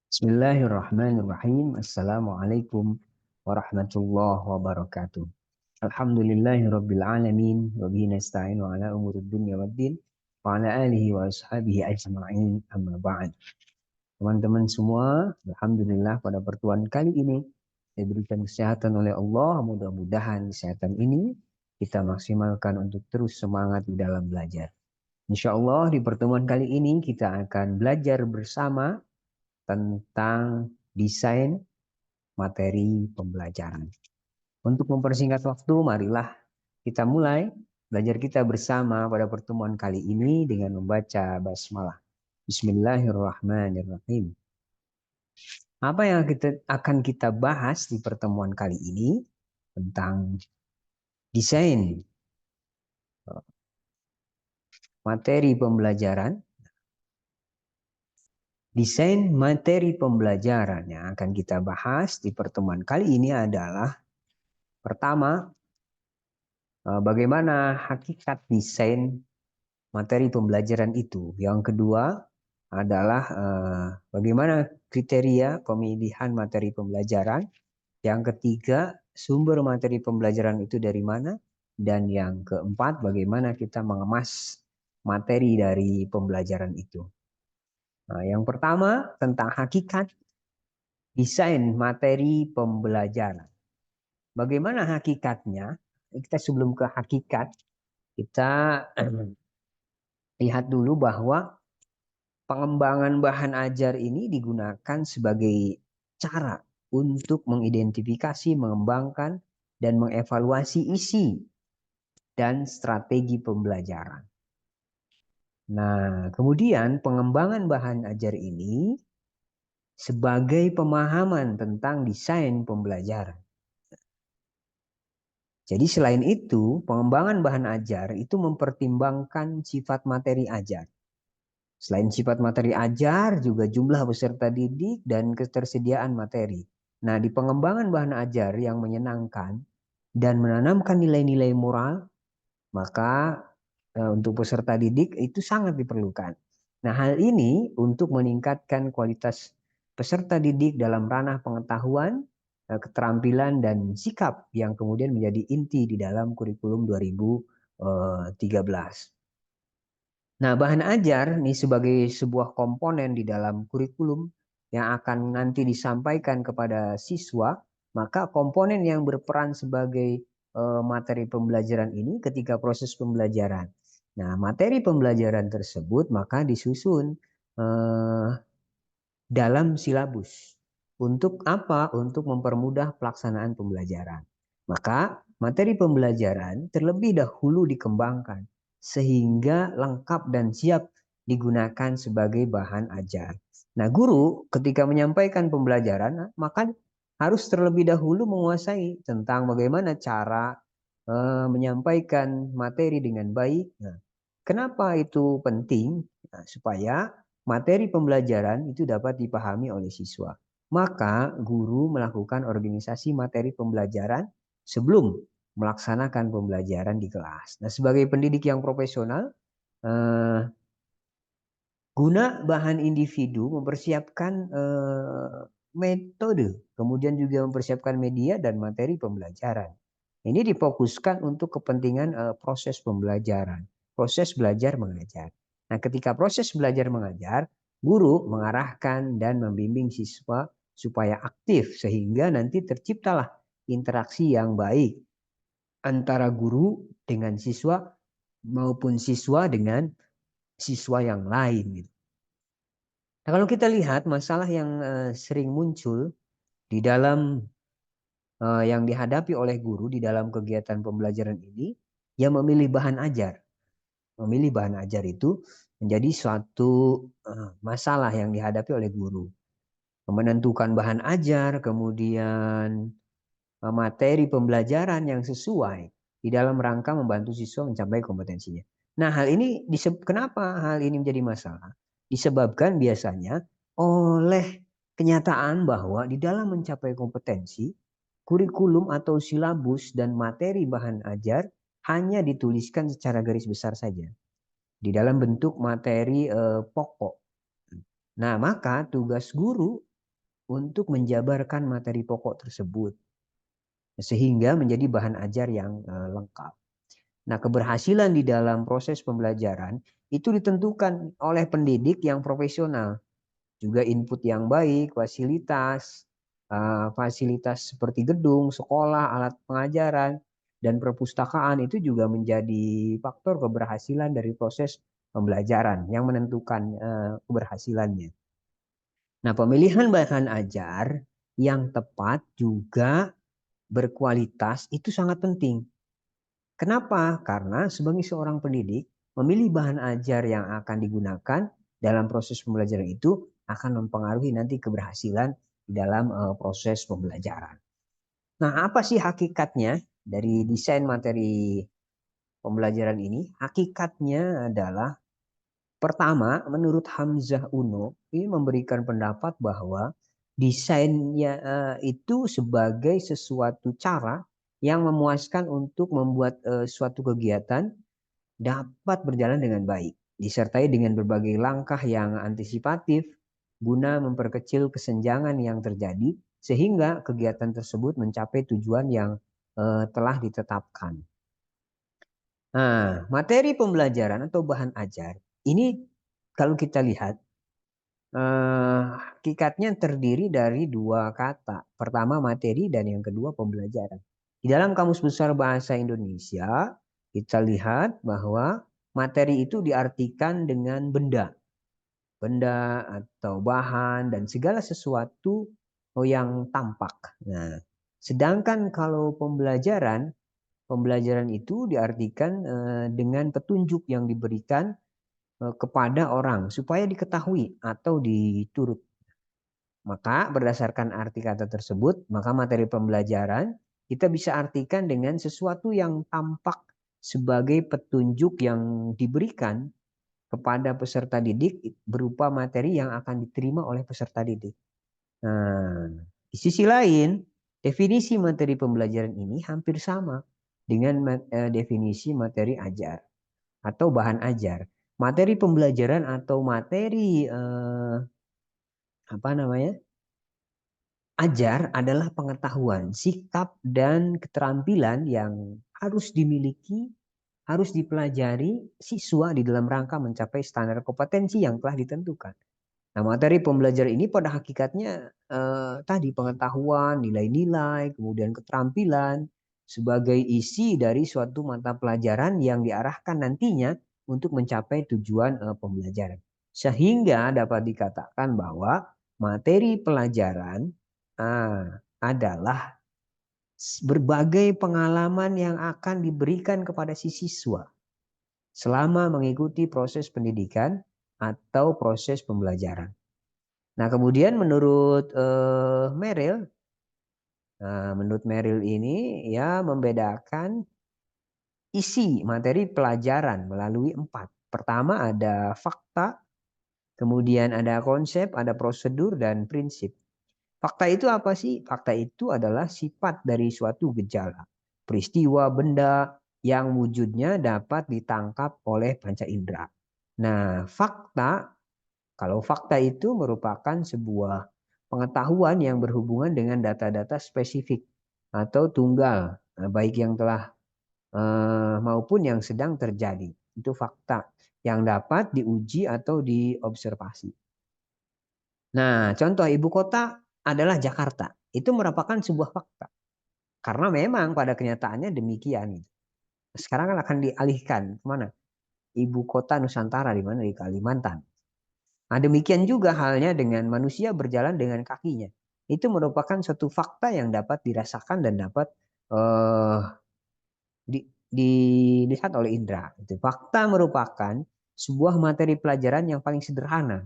Bismillahirrahmanirrahim. Assalamualaikum warahmatullahi wabarakatuh. Alhamdulillahirabbil alamin wa bihi nasta'inu ala umurid dunya waddin wa ala alihi wa ashabihi ajma'in amma ba'd. Teman-teman semua, alhamdulillah pada pertemuan kali ini diberikan kesehatan oleh Allah. Mudah-mudahan kesehatan ini kita maksimalkan untuk terus semangat di dalam belajar. Insya Allah di pertemuan kali ini kita akan belajar bersama tentang desain materi pembelajaran. Untuk mempersingkat waktu, marilah kita mulai belajar kita bersama pada pertemuan kali ini dengan membaca basmalah. Bismillahirrahmanirrahim. Apa yang akan kita bahas di pertemuan kali ini tentang desain materi pembelajaran. Desain materi pembelajaran yang akan kita bahas di pertemuan kali ini adalah pertama, bagaimana hakikat desain materi pembelajaran itu. Yang kedua adalah bagaimana kriteria pemilihan materi pembelajaran. Yang ketiga, sumber materi pembelajaran itu dari mana. Dan yang keempat, bagaimana kita mengemas materi dari pembelajaran itu. Nah, yang pertama tentang hakikat desain materi pembelajaran. Bagaimana hakikatnya? Kita sebelum ke hakikat, kita lihat dulu bahwa pengembangan bahan ajar ini digunakan sebagai cara untuk mengidentifikasi, mengembangkan, dan mengevaluasi isi dan strategi pembelajaran. Nah, kemudian pengembangan bahan ajar ini sebagai pemahaman tentang desain pembelajaran. Jadi selain itu, pengembangan bahan ajar itu mempertimbangkan sifat materi ajar. Selain sifat materi ajar, juga jumlah peserta didik dan ketersediaan materi. Nah, di pengembangan bahan ajar yang menyenangkan dan menanamkan nilai-nilai moral, maka untuk peserta didik itu sangat diperlukan. Nah, hal ini untuk meningkatkan kualitas peserta didik dalam ranah pengetahuan, keterampilan, dan sikap yang kemudian menjadi inti di dalam kurikulum 2013. Nah, bahan ajar nih sebagai sebuah komponen di dalam kurikulum yang akan nanti disampaikan kepada siswa, maka komponen yang berperan sebagai materi pembelajaran ini ketika proses pembelajaran. Nah, materi pembelajaran tersebut maka disusun dalam silabus. Untuk apa? Untuk mempermudah pelaksanaan pembelajaran. Maka materi pembelajaran terlebih dahulu dikembangkan sehingga lengkap dan siap digunakan sebagai bahan ajar. Nah, guru ketika menyampaikan pembelajaran maka harus terlebih dahulu menguasai tentang bagaimana cara menyampaikan materi dengan baik. Nah, kenapa itu penting? Nah, supaya materi pembelajaran itu dapat dipahami oleh siswa. Maka guru melakukan organisasi materi pembelajaran sebelum melaksanakan pembelajaran di kelas. Nah, sebagai pendidik yang profesional, guna bahan individu mempersiapkan metode, kemudian juga mempersiapkan media dan materi pembelajaran. Ini difokuskan untuk kepentingan proses pembelajaran, proses belajar mengajar. Nah, ketika proses belajar mengajar, guru mengarahkan dan membimbing siswa supaya aktif sehingga nanti terciptalah interaksi yang baik antara guru dengan siswa maupun siswa dengan siswa yang lain. Nah, kalau kita lihat masalah yang sering muncul di dalam yang dihadapi oleh guru di dalam kegiatan pembelajaran ini, yang memilih bahan ajar. Memilih bahan ajar itu menjadi suatu masalah yang dihadapi oleh guru. Menentukan bahan ajar, kemudian materi pembelajaran yang sesuai di dalam rangka membantu siswa mencapai kompetensinya. Nah, kenapa hal ini menjadi masalah? Disebabkan biasanya oleh kenyataan bahwa di dalam mencapai kompetensi, kurikulum atau silabus dan materi bahan ajar hanya dituliskan secara garis besar saja di dalam bentuk materi pokok. Nah, maka tugas guru untuk menjabarkan materi pokok tersebut sehingga menjadi bahan ajar yang lengkap. Nah, keberhasilan di dalam proses pembelajaran itu ditentukan oleh pendidik yang profesional, juga input yang baik, fasilitas seperti gedung, sekolah, alat pengajaran, dan perpustakaan itu juga menjadi faktor keberhasilan dari proses pembelajaran yang menentukan keberhasilannya. Nah, pemilihan bahan ajar yang tepat juga berkualitas itu sangat penting. Kenapa? Karena sebagai seorang pendidik, memilih bahan ajar yang akan digunakan dalam proses pembelajaran itu akan mempengaruhi nanti keberhasilan di dalam proses pembelajaran. Nah, apa sih hakikatnya dari desain materi pembelajaran ini? Hakikatnya adalah pertama, menurut Hamzah Uno, ini memberikan pendapat bahwa desainnya itu sebagai sesuatu cara yang memuaskan untuk membuat suatu kegiatan dapat berjalan dengan baik, disertai dengan berbagai langkah yang antisipatif guna memperkecil kesenjangan yang terjadi sehingga kegiatan tersebut mencapai tujuan yang telah ditetapkan. Nah, materi pembelajaran atau bahan ajar ini kalau kita lihat hakikatnya terdiri dari dua kata. Pertama materi dan yang kedua pembelajaran. Di dalam Kamus Besar Bahasa Indonesia kita lihat bahwa materi itu diartikan dengan benda. Benda atau bahan dan segala sesuatu yang tampak. Nah, sedangkan kalau pembelajaran itu diartikan dengan petunjuk yang diberikan kepada orang supaya diketahui atau diturut. Maka berdasarkan arti kata tersebut, maka materi pembelajaran kita bisa artikan dengan sesuatu yang tampak sebagai petunjuk yang diberikan kepada peserta didik berupa materi yang akan diterima oleh peserta didik. Nah, di sisi lain, definisi materi pembelajaran ini hampir sama dengan definisi materi ajar atau bahan ajar. Materi pembelajaran atau materi apa namanya? Ajar adalah pengetahuan, sikap, dan keterampilan yang harus dimiliki, harus dipelajari siswa di dalam rangka mencapai standar kompetensi yang telah ditentukan. Nah, materi pembelajaran ini pada hakikatnya tadi pengetahuan, nilai-nilai, kemudian keterampilan sebagai isi dari suatu mata pelajaran yang diarahkan nantinya untuk mencapai tujuan pembelajaran. Sehingga dapat dikatakan bahwa materi pelajaran adalah berbagai pengalaman yang akan diberikan kepada si siswa selama mengikuti proses pendidikan atau proses pembelajaran. Nah, kemudian menurut Merrill ini ya membedakan isi materi pelajaran melalui 4. Pertama ada fakta, kemudian ada konsep, ada prosedur, dan prinsip. Fakta itu apa sih? Fakta itu adalah sifat dari suatu gejala, peristiwa, benda yang wujudnya dapat ditangkap oleh panca indera. Nah, kalau fakta itu merupakan sebuah pengetahuan yang berhubungan dengan data-data spesifik atau tunggal, baik yang telah maupun yang sedang terjadi. Itu fakta yang dapat diuji atau diobservasi. Nah, contoh ibu kota adalah Jakarta. Itu merupakan sebuah fakta. Karena memang pada kenyataannya demikian. Sekarang kan akan dialihkan kemana? Ibu kota Nusantara di mana? Di Kalimantan. Nah, demikian juga halnya dengan manusia berjalan dengan kakinya. Itu merupakan suatu fakta yang dapat dirasakan dan dapat dilihat oleh indera. Itu fakta merupakan sebuah materi pelajaran yang paling sederhana.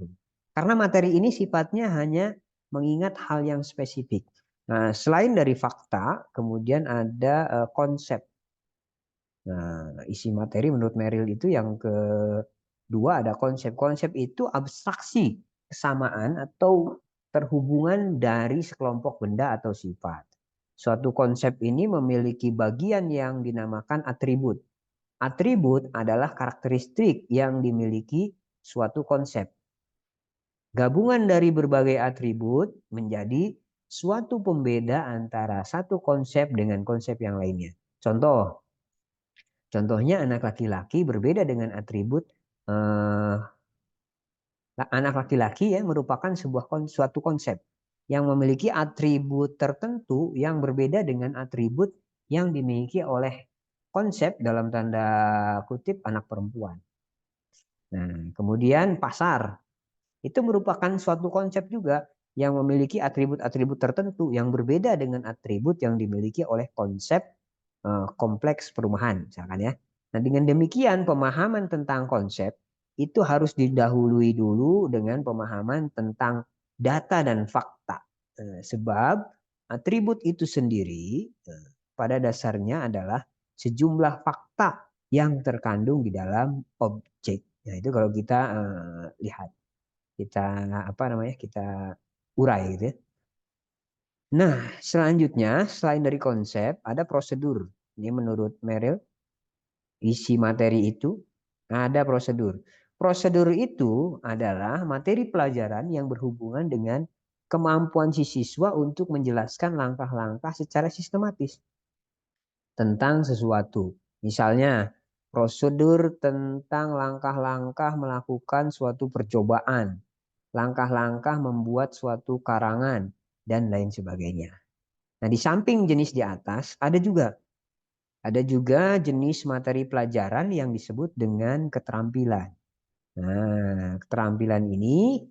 Karena materi ini sifatnya hanya mengingat hal yang spesifik. Nah, selain dari fakta, kemudian ada konsep. Nah, isi materi menurut Merrill itu yang kedua ada konsep. Konsep itu abstraksi kesamaan atau terhubungan dari sekelompok benda atau sifat. Suatu konsep ini memiliki bagian yang dinamakan atribut. Atribut adalah karakteristik yang dimiliki suatu konsep. Gabungan dari berbagai atribut menjadi suatu pembeda antara satu konsep dengan konsep yang lainnya. Contohnya anak laki-laki berbeda dengan atribut anak laki-laki ya merupakan suatu konsep yang memiliki atribut tertentu yang berbeda dengan atribut yang dimiliki oleh konsep dalam tanda kutip anak perempuan. Nah, kemudian pasar itu merupakan suatu konsep juga yang memiliki atribut-atribut tertentu yang berbeda dengan atribut yang dimiliki oleh konsep kompleks perumahan, misalkan ya. Nah, dengan demikian pemahaman tentang konsep itu harus didahului dulu dengan pemahaman tentang data dan fakta. Sebab atribut itu sendiri pada dasarnya adalah sejumlah fakta yang terkandung di dalam objek. Nah, itu kalau kita lihat, kita apa namanya, kita urai gitu ya. Nah, selanjutnya selain dari konsep ada prosedur. Ini menurut Merrill, isi materi itu ada prosedur. Prosedur itu adalah materi pelajaran yang berhubungan dengan kemampuan si siswa untuk menjelaskan langkah-langkah secara sistematis tentang sesuatu. Misalnya, prosedur tentang langkah-langkah melakukan suatu percobaan, langkah-langkah membuat suatu karangan, dan lain sebagainya. Nah, di samping jenis di atas, ada juga jenis materi pelajaran yang disebut dengan keterampilan. Nah, keterampilan ini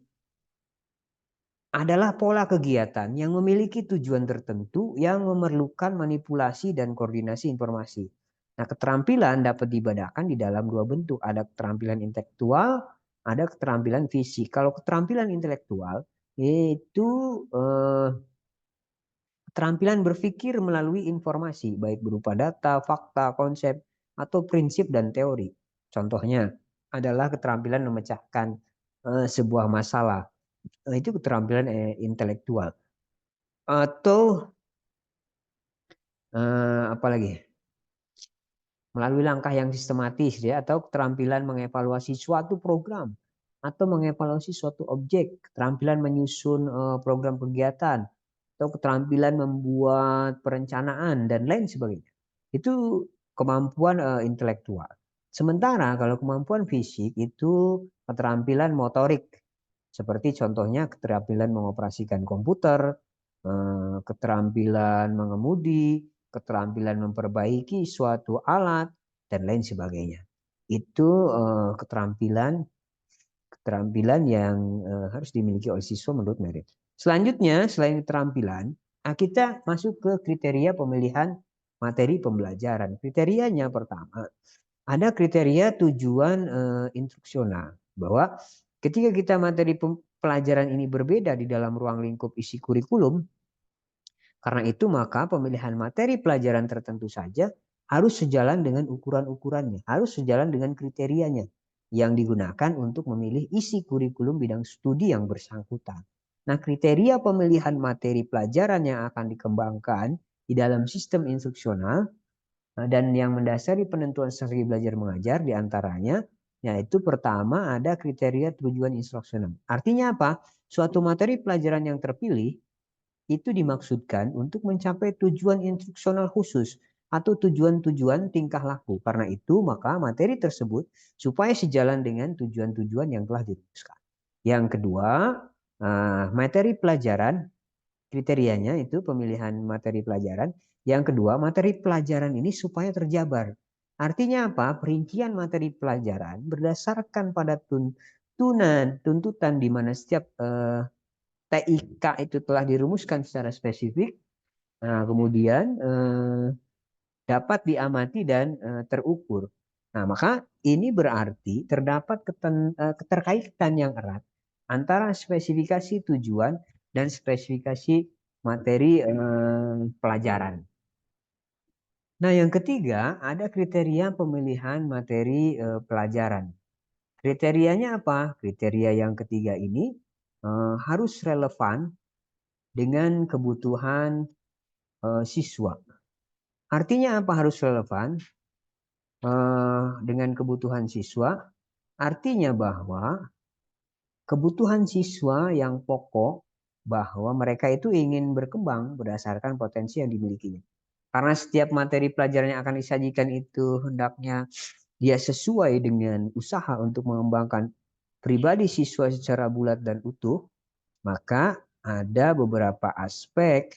adalah pola kegiatan yang memiliki tujuan tertentu yang memerlukan manipulasi dan koordinasi informasi. Nah, keterampilan dapat dibedakan di dalam dua bentuk. Ada keterampilan intelektual, ada keterampilan fisik. Kalau keterampilan intelektual itu keterampilan berpikir melalui informasi, baik berupa data, fakta, konsep, atau prinsip dan teori. Contohnya adalah keterampilan memecahkan sebuah masalah. Itu keterampilan intelektual. Atau apa lagi? Melalui langkah yang sistematis ya, atau keterampilan mengevaluasi suatu program atau mengevaluasi suatu objek, keterampilan menyusun program kegiatan, atau keterampilan membuat perencanaan dan lain sebagainya. Itu kemampuan intelektual. Sementara kalau kemampuan fisik itu keterampilan motorik. Seperti contohnya keterampilan mengoperasikan komputer, keterampilan mengemudi, keterampilan memperbaiki suatu alat, dan lain sebagainya. Itu keterampilan yang harus dimiliki oleh siswa menurut Merit. Selanjutnya, selain keterampilan, kita masuk ke kriteria pemilihan materi pembelajaran. Kriterianya pertama, ada kriteria tujuan instruksional. Bahwa ketika kita materi pelajaran ini berbeda di dalam ruang lingkup isi kurikulum, karena itu maka pemilihan materi pelajaran tertentu saja harus sejalan dengan ukuran-ukurannya, harus sejalan dengan kriterianya yang digunakan untuk memilih isi kurikulum bidang studi yang bersangkutan. Nah, kriteria pemilihan materi pelajaran yang akan dikembangkan di dalam sistem instruksional dan yang mendasari penentuan strategi belajar mengajar diantaranya, yaitu pertama ada kriteria tujuan instruksional. Artinya apa? Suatu materi pelajaran yang terpilih itu dimaksudkan untuk mencapai tujuan instruksional khusus atau tujuan-tujuan tingkah laku. Karena itu, maka materi tersebut supaya sejalan dengan tujuan-tujuan yang telah dirumuskan. Yang kedua, materi pelajaran, kriterianya itu pemilihan materi pelajaran. Yang kedua, materi pelajaran ini supaya terjabar. Artinya apa? Perincian materi pelajaran berdasarkan pada tuntutan di mana setiap TIK itu telah dirumuskan secara spesifik. Nah, kemudian dapat diamati dan terukur. Nah, maka ini berarti terdapat keterkaitan yang erat antara spesifikasi tujuan dan spesifikasi materi pelajaran. Nah, yang ketiga ada kriteria pemilihan materi pelajaran. Kriterianya apa? Kriteria yang ketiga ini harus relevan dengan kebutuhan siswa. Artinya apa harus relevan dengan kebutuhan siswa? Artinya bahwa kebutuhan siswa yang pokok bahwa mereka itu ingin berkembang berdasarkan potensi yang dimilikinya. Karena setiap materi pelajaran yang akan disajikan itu hendaknya dia sesuai dengan usaha untuk mengembangkan pribadi siswa secara bulat dan utuh, maka ada beberapa aspek,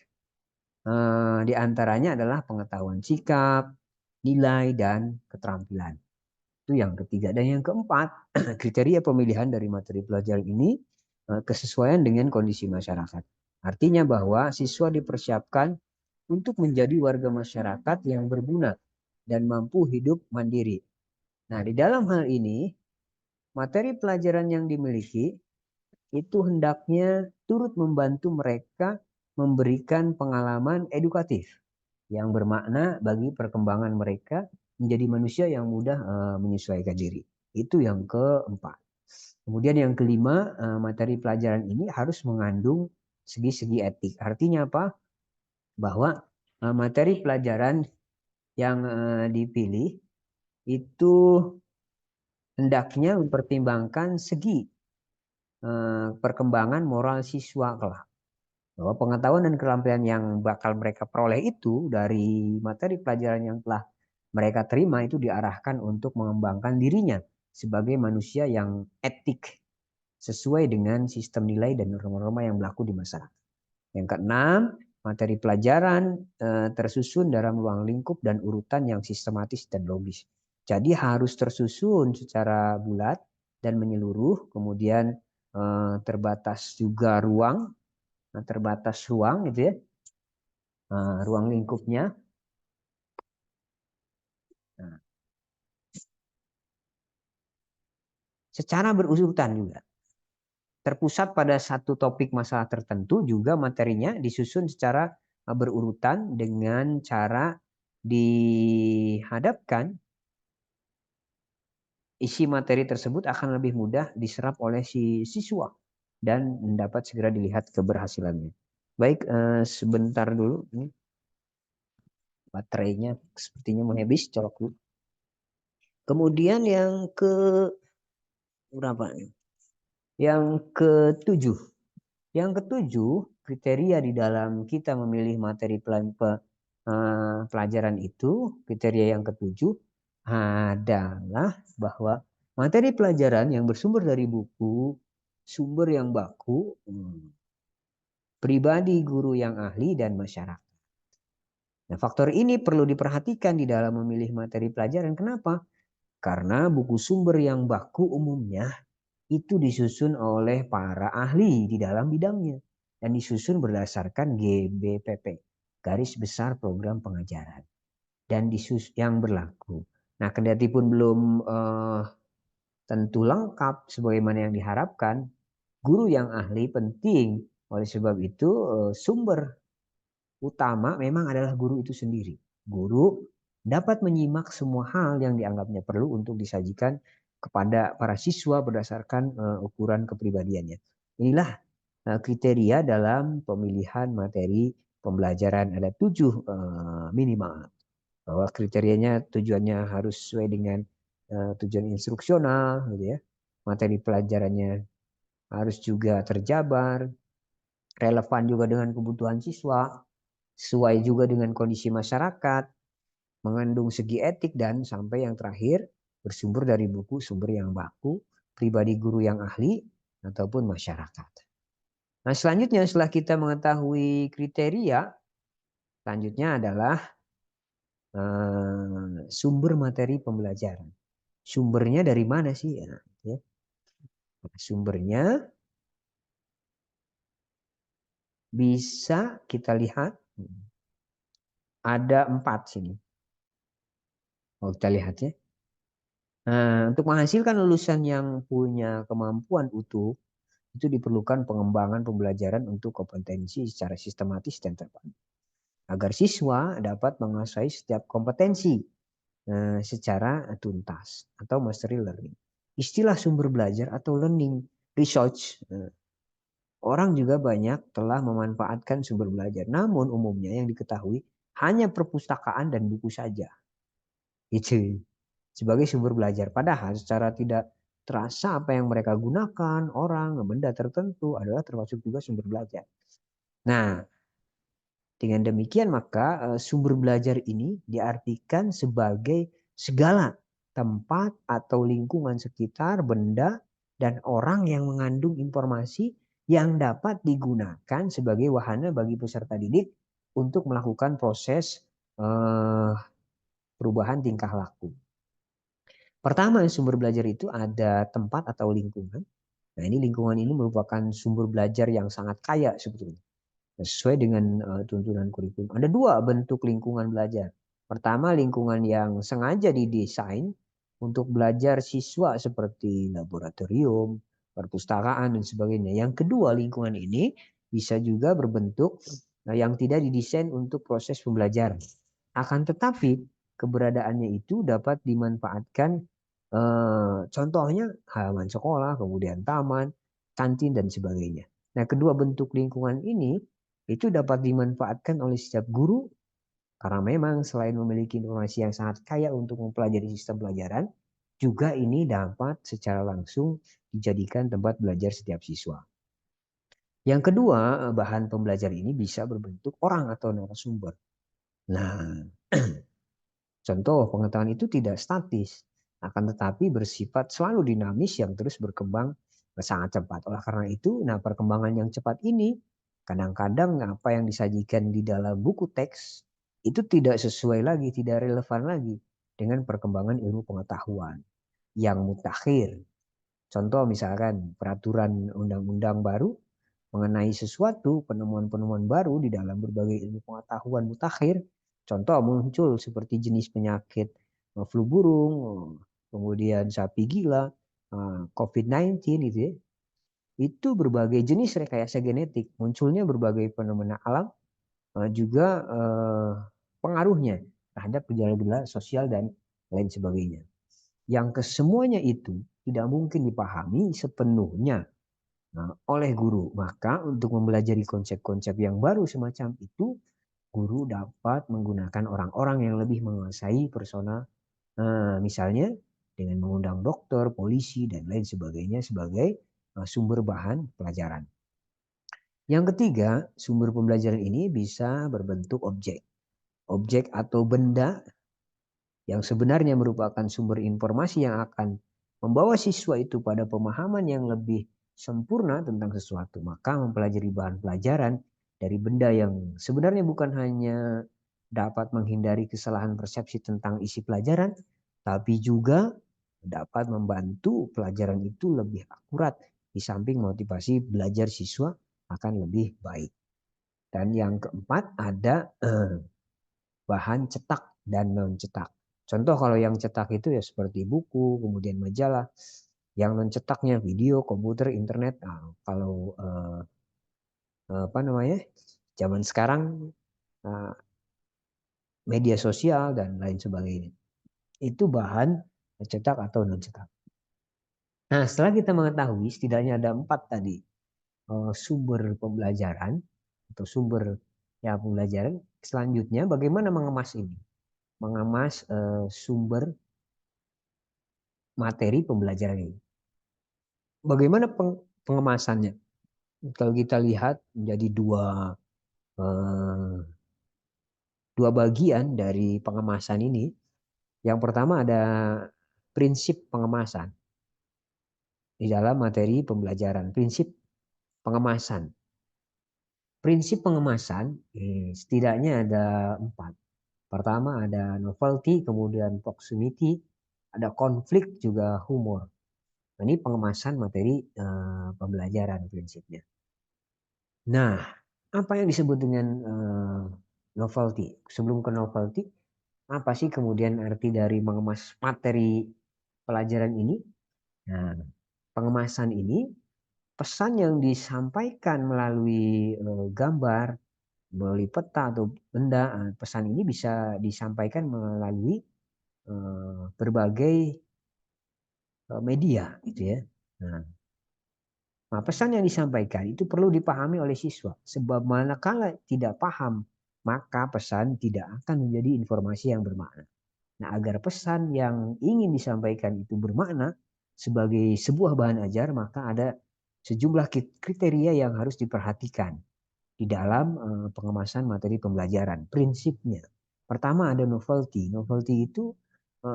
di antaranya adalah pengetahuan sikap, nilai, dan keterampilan. Itu yang ketiga. Dan yang keempat, kriteria pemilihan dari materi pelajaran ini kesesuaian dengan kondisi masyarakat. Artinya bahwa siswa dipersiapkan untuk menjadi warga masyarakat yang berguna dan mampu hidup mandiri. Nah, di dalam hal ini, materi pelajaran yang dimiliki itu hendaknya turut membantu mereka memberikan pengalaman edukatif yang bermakna bagi perkembangan mereka menjadi manusia yang mudah menyesuaikan diri. Itu yang keempat. Kemudian yang kelima, materi pelajaran ini harus mengandung segi-segi etik. Artinya apa? Bahwa materi pelajaran yang dipilih itu hendaknya mempertimbangkan segi perkembangan moral siswa kelak. Bahwa pengetahuan dan keterampilan yang bakal mereka peroleh itu dari materi pelajaran yang telah mereka terima itu diarahkan untuk mengembangkan dirinya sebagai manusia yang etik sesuai dengan sistem nilai dan norma-norma yang berlaku di masyarakat. Yang keenam, materi pelajaran tersusun dalam ruang lingkup dan urutan yang sistematis dan logis. Jadi harus tersusun secara bulat dan menyeluruh, kemudian terbatas juga ruang, terbatas ruang gitu ya, ruang lingkupnya. Nah, secara berurutan juga. Terpusat pada satu topik masalah tertentu juga materinya disusun secara berurutan dengan cara dihadapkan isi materi tersebut akan lebih mudah diserap oleh si siswa dan dapat segera dilihat keberhasilannya. Baik, sebentar dulu ini baterainya sepertinya mau habis, colok dulu. Kemudian yang ke berapa nih? Yang ketujuh. Yang ketujuh, kriteria di dalam kita memilih materi pelajaran itu, kriteria yang ketujuh adalah bahwa materi pelajaran yang bersumber dari buku, sumber yang baku, pribadi guru yang ahli, dan masyarakat. Nah, faktor ini perlu diperhatikan di dalam memilih materi pelajaran. Kenapa? Karena buku sumber yang baku umumnya itu disusun oleh para ahli di dalam bidangnya dan disusun berdasarkan GBPP, garis besar program pengajaran, dan yang berlaku. Nah, kendati pun belum tentu lengkap sebagaimana yang diharapkan, guru yang ahli penting. Oleh sebab itu sumber utama memang adalah guru itu sendiri. Guru dapat menyimak semua hal yang dianggapnya perlu untuk disajikan kepada para siswa berdasarkan ukuran kepribadiannya. Inilah kriteria dalam pemilihan materi pembelajaran. Ada 7 minimal. Bahwa kriterianya tujuannya harus sesuai dengan tujuan instruksional, gitu ya. Materi pelajarannya harus juga terjabar, relevan juga dengan kebutuhan siswa, sesuai juga dengan kondisi masyarakat, mengandung segi etik, dan sampai yang terakhir bersumber dari buku sumber yang baku, pribadi guru yang ahli, ataupun masyarakat. Nah, selanjutnya setelah kita mengetahui kriteria, selanjutnya adalah sumber materi pembelajaran. Sumbernya dari mana sih? Ya. Sumbernya bisa kita lihat ada 4 sini. Kalau kita lihat ya. Nah, untuk menghasilkan lulusan yang punya kemampuan utuh, itu diperlukan pengembangan pembelajaran untuk kompetensi secara sistematis dan terpadu. Agar siswa dapat menguasai setiap kompetensi secara tuntas atau mastery learning. Istilah sumber belajar atau learning research, orang juga banyak telah memanfaatkan sumber belajar. Namun umumnya yang diketahui hanya perpustakaan dan buku saja. Itu sebagai sumber belajar. Padahal secara tidak terasa apa yang mereka gunakan, orang, benda tertentu adalah termasuk juga sumber belajar. Nah, dengan demikian maka sumber belajar ini diartikan sebagai segala tempat atau lingkungan sekitar, benda, dan orang yang mengandung informasi yang dapat digunakan sebagai wahana bagi peserta didik untuk melakukan proses perubahan tingkah laku. Pertama, sumber belajar itu ada tempat atau lingkungan. Nah, ini lingkungan ini merupakan sumber belajar yang sangat kaya sebetulnya. Sesuai dengan tuntunan kurikulum. Ada dua bentuk lingkungan belajar. Pertama, lingkungan yang sengaja didesain untuk belajar siswa seperti laboratorium, perpustakaan, dan sebagainya. Yang kedua, lingkungan ini bisa juga berbentuk yang tidak didesain untuk proses pembelajaran. Akan tetapi, keberadaannya itu dapat dimanfaatkan, contohnya halaman sekolah, kemudian taman, kantin, dan sebagainya. Nah, kedua bentuk lingkungan ini itu dapat dimanfaatkan oleh setiap guru karena memang selain memiliki informasi yang sangat kaya untuk mempelajari sistem pelajaran, juga ini dapat secara langsung dijadikan tempat belajar setiap siswa. Yang kedua, bahan pembelajar ini bisa berbentuk orang atau narasumber. Nah, contoh pengetahuan itu tidak statis, akan tetapi bersifat selalu dinamis yang terus berkembang sangat cepat. Oleh karena itu, nah perkembangan yang cepat ini kadang-kadang apa yang disajikan di dalam buku teks itu tidak sesuai lagi, tidak relevan lagi dengan perkembangan ilmu pengetahuan yang mutakhir. Contoh misalkan peraturan undang-undang baru mengenai sesuatu, penemuan-penemuan baru di dalam berbagai ilmu pengetahuan mutakhir. Contoh muncul seperti jenis penyakit flu burung, kemudian sapi gila, COVID-19 gitu ya. Itu berbagai jenis rekayasa genetik, munculnya berbagai fenomena alam, juga pengaruhnya terhadap gejala-gejala sosial dan lain sebagainya. Yang kesemuanya itu tidak mungkin dipahami sepenuhnya oleh guru. Maka untuk mempelajari konsep-konsep yang baru semacam itu, guru dapat menggunakan orang-orang yang lebih menguasai persona, misalnya dengan mengundang dokter, polisi, dan lain sebagainya sebagai sumber bahan pelajaran. Yang ketiga, sumber pembelajaran ini bisa berbentuk objek. Objek atau benda yang sebenarnya merupakan sumber informasi yang akan membawa siswa itu pada pemahaman yang lebih sempurna tentang sesuatu. Maka mempelajari bahan pelajaran dari benda yang sebenarnya bukan hanya dapat menghindari kesalahan persepsi tentang isi pelajaran, tapi juga dapat membantu pelajaran itu lebih akurat di samping motivasi belajar siswa akan lebih baik. Dan yang keempat ada bahan cetak dan non cetak. Contoh kalau yang cetak itu ya seperti buku, kemudian majalah. Yang non cetaknya video, komputer, internet. Nah, kalau apa namanya? Zaman sekarang media sosial dan lain sebagainya. Itu bahan cetak atau non cetak. Nah, setelah kita mengetahui setidaknya ada 4 tadi sumber pembelajaran atau sumber ya pembelajaran, selanjutnya bagaimana mengemas ini? Mengemas sumber materi pembelajaran ini. Bagaimana pengemasannya? Kalau kita lihat menjadi dua bagian dari pengemasan ini. Yang pertama ada prinsip pengemasan di dalam materi pembelajaran. Prinsip pengemasan. Prinsip pengemasan setidaknya ada 4. Pertama ada novelty, kemudian proximity, ada konflik, juga humor. Nah, ini pengemasan materi pembelajaran prinsipnya. Nah, apa yang disebut dengan novelty? Sebelum ke novelty, apa sih kemudian arti dari mengemas materi pelajaran ini? Nah, pengemasan ini pesan yang disampaikan melalui gambar, melalui peta atau benda. Pesan ini bisa disampaikan melalui berbagai media, gitu ya. Nah, pesan yang disampaikan itu perlu dipahami oleh siswa. Sebab manakala tidak paham, maka pesan tidak akan menjadi informasi yang bermakna. Nah, agar pesan yang ingin disampaikan itu bermakna, sebagai sebuah bahan ajar, maka ada sejumlah kriteria yang harus diperhatikan di dalam pengemasan materi pembelajaran. Prinsipnya, pertama ada novelty. Novelty itu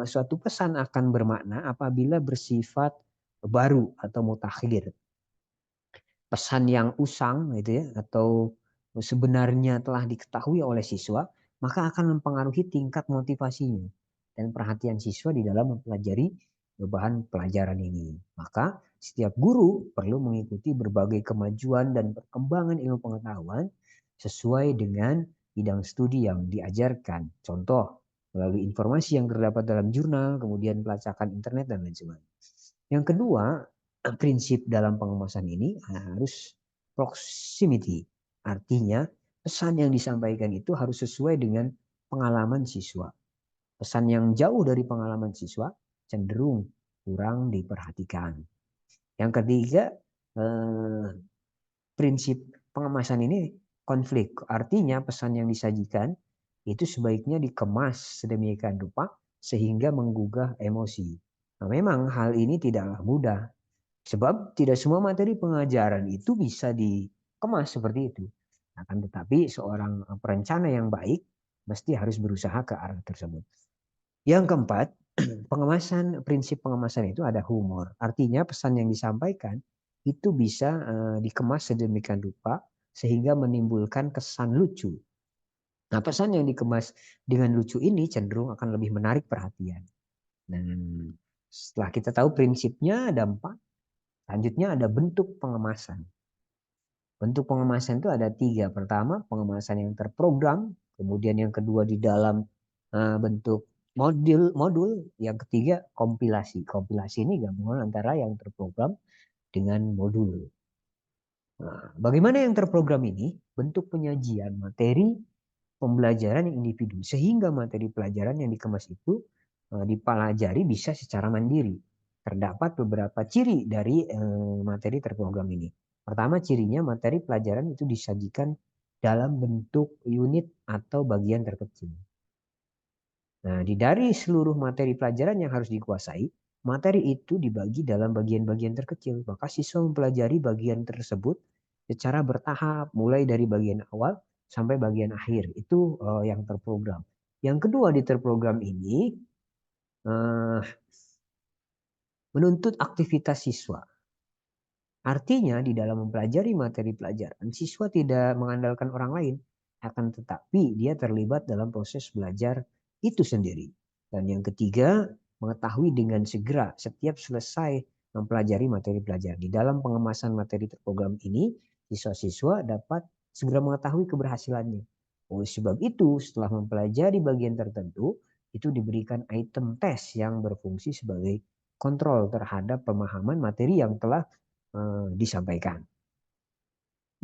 suatu pesan akan bermakna apabila bersifat baru atau mutakhir. Pesan yang usang gitu ya, atau sebenarnya telah diketahui oleh siswa, maka akan mempengaruhi tingkat motivasinya dan perhatian siswa di dalam mempelajari bahan pelajaran ini. Maka setiap guru perlu mengikuti berbagai kemajuan dan perkembangan ilmu pengetahuan sesuai dengan bidang studi yang diajarkan. Contoh, melalui informasi yang terdapat dalam jurnal, kemudian pelacakan internet, dan lain sebagainya. Yang kedua, prinsip dalam pengemasan ini harus proximity. Artinya, pesan yang disampaikan itu harus sesuai dengan pengalaman siswa. Pesan yang jauh dari pengalaman siswa cenderung kurang diperhatikan. Yang ketiga, prinsip pengemasan ini konflik. Artinya pesan yang disajikan itu sebaiknya dikemas sedemikian rupa sehingga menggugah emosi. Nah, memang hal ini tidaklah mudah. Sebab tidak semua materi pengajaran itu bisa dikemas seperti itu. Akan tetapi seorang perencana yang baik mesti harus berusaha ke arah tersebut. Yang keempat, prinsip pengemasan itu ada humor. Artinya pesan yang disampaikan itu bisa dikemas sedemikian rupa sehingga menimbulkan kesan lucu. Nah, pesan yang dikemas dengan lucu ini cenderung akan lebih menarik perhatian. Dan setelah kita tahu prinsipnya ada 4, selanjutnya ada bentuk pengemasan. Bentuk pengemasan itu ada 3. Pertama, pengemasan yang terprogram. Kemudian yang kedua di dalam bentuk modul. Yang ketiga, kompilasi. Kompilasi ini gabungan antara yang terprogram dengan modul. Nah, bagaimana yang terprogram ini? Bentuk penyajian materi pembelajaran individu. Sehingga materi pelajaran yang dikemas itu dipelajari bisa secara mandiri. Terdapat beberapa ciri dari materi terprogram ini. Pertama, cirinya materi pelajaran itu disajikan dalam bentuk unit atau bagian terkecil. Nah, dari seluruh materi pelajaran yang harus dikuasai, materi itu dibagi dalam bagian-bagian terkecil. Maka siswa mempelajari bagian tersebut secara bertahap, mulai dari bagian awal sampai bagian akhir. Itu yang terprogram. Yang kedua di terprogram ini menuntut aktivitas siswa. Artinya di dalam mempelajari materi pelajaran, siswa tidak mengandalkan orang lain, akan tetapi dia terlibat dalam proses belajar itu sendiri. Dan yang ketiga, mengetahui dengan segera setiap selesai mempelajari materi pelajaran. Di dalam pengemasan materi terprogram ini, siswa-siswa dapat segera mengetahui keberhasilannya. Oleh sebab itu, setelah mempelajari bagian tertentu, itu diberikan item tes yang berfungsi sebagai kontrol terhadap pemahaman materi yang telah disampaikan.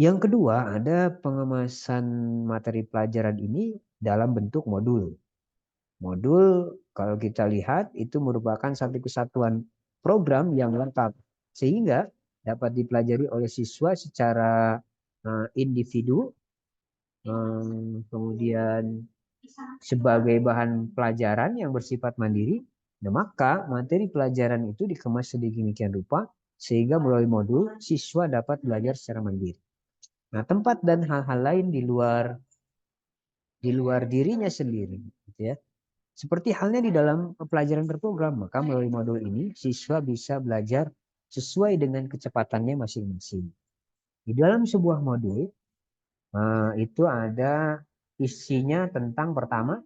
Yang kedua, ada pengemasan materi pelajaran ini dalam bentuk modul. Modul kalau kita lihat itu merupakan satu kesatuan program yang lengkap sehingga dapat dipelajari oleh siswa secara individu, kemudian sebagai bahan pelajaran yang bersifat mandiri. Nah, maka materi pelajaran itu dikemas sedemikian rupa sehingga melalui modul siswa dapat belajar secara mandiri. Nah, tempat dan hal-hal lain di luar dirinya sendiri, gitu ya. Seperti halnya di dalam pelajaran terprogram, maka melalui modul ini siswa bisa belajar sesuai dengan kecepatannya masing-masing. Di dalam sebuah modul itu ada isinya tentang pertama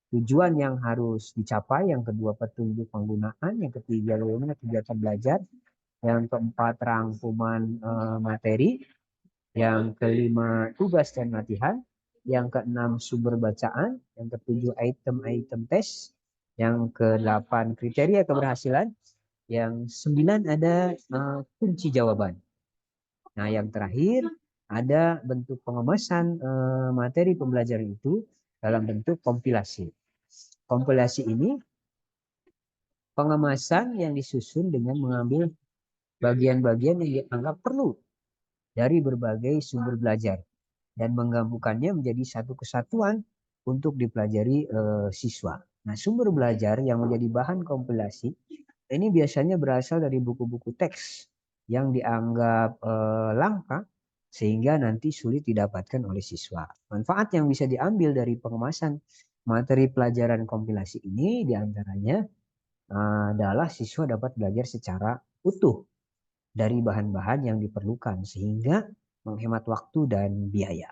tujuan yang harus dicapai, yang kedua petunjuk penggunaan, yang ketiga bagaimana kegiatan belajar, yang keempat rangkuman materi, yang kelima tugas dan latihan, yang keenam sumber bacaan, yang ketujuh item-item tes, yang kedelapan kriteria keberhasilan, yang sembilan ada kunci jawaban. Nah, yang terakhir ada bentuk pengemasan materi pembelajaran itu dalam bentuk kompilasi. Kompilasi ini pengemasan yang disusun dengan mengambil bagian-bagian yang dianggap perlu dari berbagai sumber belajar dan menggabungkannya menjadi satu kesatuan untuk dipelajari siswa. Nah, sumber belajar yang menjadi bahan kompilasi ini biasanya berasal dari buku-buku teks yang dianggap langka sehingga nanti sulit didapatkan oleh siswa. Manfaat yang bisa diambil dari pengemasan materi pelajaran kompilasi ini diantaranya adalah siswa dapat belajar secara utuh dari bahan-bahan yang diperlukan sehingga menghemat waktu dan biaya.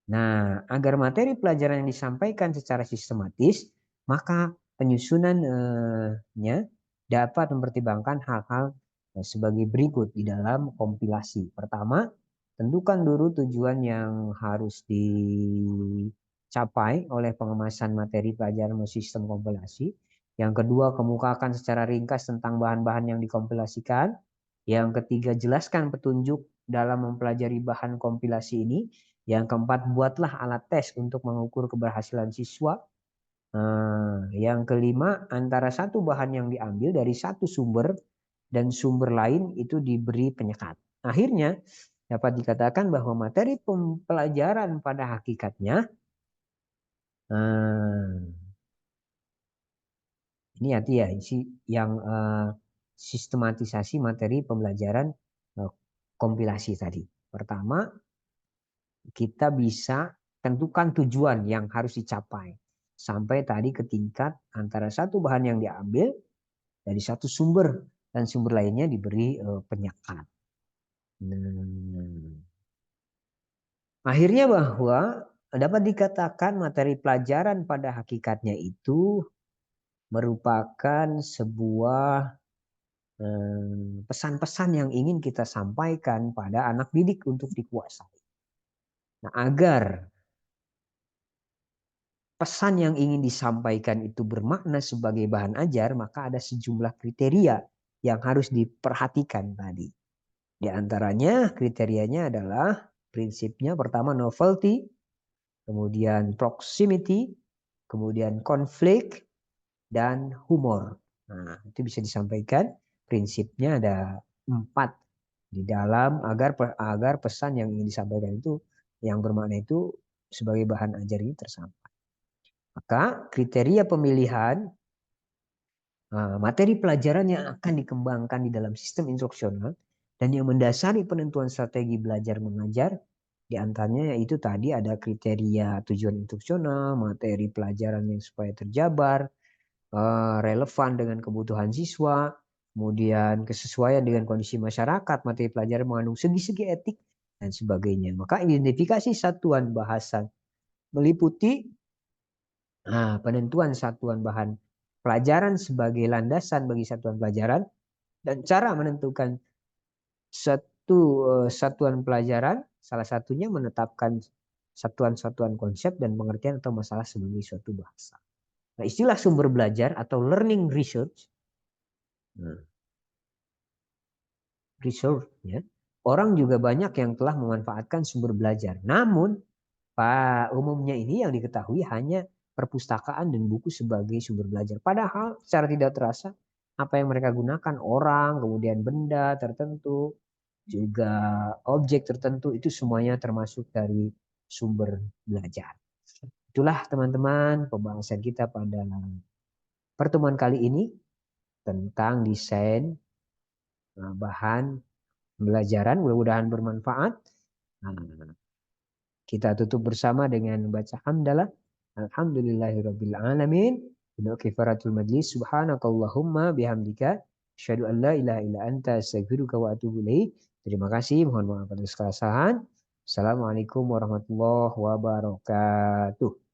Nah, agar materi pelajaran yang disampaikan secara sistematis, maka penyusunannya dapat mempertimbangkan hal-hal sebagai berikut di dalam kompilasi. Pertama, tentukan dulu tujuan yang harus dicapai oleh pengemasan materi pelajaran sistem kompilasi. Yang kedua, kemukakan secara ringkas tentang bahan-bahan yang dikompilasikan. Yang ketiga, jelaskan petunjuk dalam mempelajari bahan kompilasi ini. Yang keempat, buatlah alat tes untuk mengukur keberhasilan siswa. Yang kelima, antara satu bahan yang diambil dari satu sumber dan sumber lain itu diberi penyekat. Akhirnya, dapat dikatakan bahwa materi pelajaran pada hakikatnya, ini arti ya, yang sistematisasi materi pembelajaran kompilasi tadi. Pertama, kita bisa tentukan tujuan yang harus dicapai. Sampai tadi ke tingkat antara satu bahan yang diambil dari satu sumber dan sumber lainnya diberi penyekat. Akhirnya bahwa dapat dikatakan materi pelajaran pada hakikatnya itu merupakan sebuah pesan-pesan yang ingin kita sampaikan pada anak didik untuk dikuasai. Nah, agar pesan yang ingin disampaikan itu bermakna sebagai bahan ajar, maka ada sejumlah kriteria yang harus diperhatikan tadi. Di antaranya kriterianya adalah prinsipnya pertama novelty, kemudian proximity, kemudian konflik, dan humor. Nah, itu bisa disampaikan. Prinsipnya ada 4 di dalam agar pesan yang ingin disampaikan itu yang bermakna itu sebagai bahan ajar ini tersampaikan. Maka kriteria pemilihan materi pelajaran yang akan dikembangkan di dalam sistem instruksional dan yang mendasari penentuan strategi belajar mengajar di antaranya yaitu tadi ada kriteria tujuan instruksional, materi pelajaran yang supaya terjabar, relevan dengan kebutuhan siswa, kemudian kesesuaian dengan kondisi masyarakat, materi pelajaran mengandung segi-segi etik, dan sebagainya. Maka identifikasi satuan bahasa meliputi penentuan satuan bahan pelajaran sebagai landasan bagi satuan pelajaran dan cara menentukan satuan pelajaran, salah satunya menetapkan satuan-satuan konsep dan pengertian atau masalah sebagai suatu bahasa. Nah, istilah sumber belajar atau learning research, ya, orang juga banyak yang telah memanfaatkan sumber belajar. Namun, umumnya ini yang diketahui hanya perpustakaan dan buku sebagai sumber belajar. Padahal secara tidak terasa apa yang mereka gunakan orang, kemudian benda tertentu, juga objek tertentu itu semuanya termasuk dari sumber belajar. Itulah teman-teman pembahasan kita pada pertemuan kali ini tentang desain bahan pembelajaran. Mudah-mudahan bermanfaat. Kita tutup bersama dengan membaca hamdalah. Alhamdulillahirabbil alamin. Kifaratul majlis. Subhanakallahumma bihamdika asyhadu an la ilaha illa anta astaghfiruka wa atubu ilaik. Terima kasih. Mohon maaf atas kesalahan. Assalamualaikum warahmatullahi wabarakatuh.